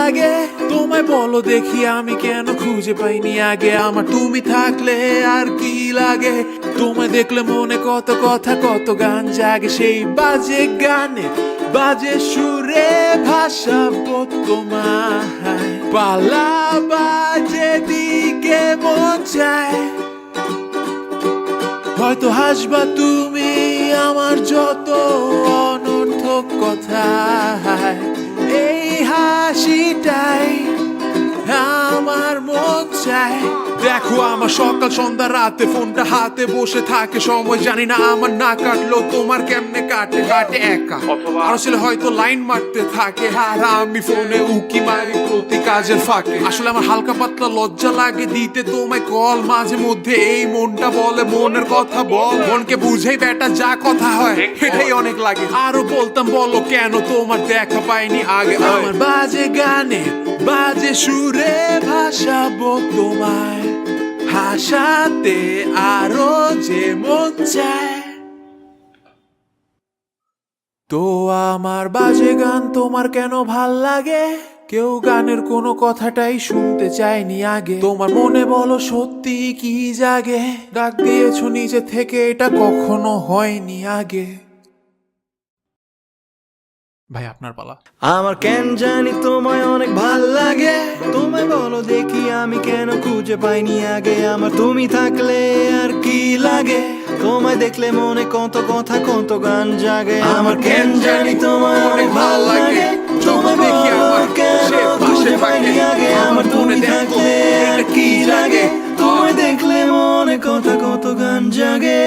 লাগে তোমায় বলো দেখি আমি কেন খুঁজে পাইনি আগে আমার তুমি থাকলে আর কি লাগে তোমায় দেখলে মনে কত কথা কত গান জাগে সেই বাজে গানে বাজে সুরে ভাসাবো তোমায় পালা বাজে দিকে মন চায় হয়তো হাসবা তুমি আমার যত অনর্থক কথা এই হাসিটাই আমার মন চায় দেখো আমার সকাল সন্ধ্যা রাতে ফোনটা হাতে বসে থাকে সময় জানি না আমার না কাটলো তোমার কেমনে কাটে কাটে একা আর ছেলে হয়তো লাইন মারতে থাকে আর আমি ফোনে উকি মারি প্রতি কাজের ফাঁকে আসলে আমার হালকা পাতলা লজ্জা লাগে দিতে তোমায় কল মাঝে মধ্যে এই মনটা বলে মনের কথা বল মনকে বুঝেই বেটা যা কথা হয় এটাই অনেক লাগে আরো বলতাম বলো কেন তোমার দেখা পাইনি আগে আমার বাজে গানে বাজে সুরে ভাসাবো তোমায় হাসাতে আরো যে মন চায় তো আমার বাজে গান তোমার কেন ভাল লাগে কেউ গানের কোনো কথাটাই শুনতে চায়নি আগে তোমার মনে বলো সত্যি কি জাগে ডাক দিয়েছো নিজে থেকে এটা কখনো হয়নি আগে ভাই আপনার পালা আমার কেন জানি তোমায় অনেক ভাল লাগে তোমায় বলো দেখি আমি কেন খুঁজে পাইনি আগে আমার তুমি থাকলে আর কি লাগে তোমায় দেখলে মনে কত কথা কত গান জাগে আমার কেন জানি তোমায় অনেক ভাল লাগে তোমায় দেখি আমার কেন খুঁজে পাইনি আগে আমার তুমি থাকলে আর কি লাগে তোমায় দেখলে মনে কথা কত গান জাগে